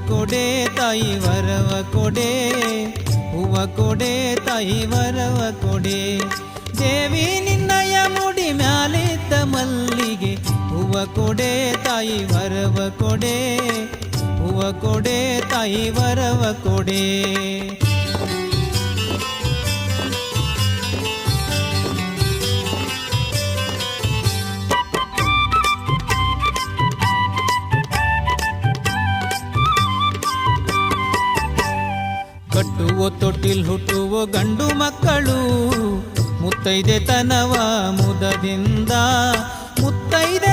ಕೊಡೆ ತಾಯಿ ವರವ ಕೊಡೆ, ಹೂವ ಕೊಡೆ ತಾಯಿ ವರವ ಕೊಡೆ. ದೇವಿ ನಿನ್ನಯ ಮುಡಿ ಮ್ಯಾಲಿದ್ದ ಮಲ್ಲಿಗೆ, ಹೂವ ಕೊಡೆ ತಾಯಿ ವರವ ಕೊಡೆ, ಹೂವ ಕೊಡೆ ತಾಯಿ ವರವ ಕೊಡೆ. ಕಟ್ಟುವ ತೊಟ್ಟಿಲ್ ಹುಟ್ಟುವ ಗಂಡು ಮಕ್ಕಳು, ಮುತ್ತೈದೆ ತನವ ಮುದದಿಂದ ಮುತ್ತೈದೆ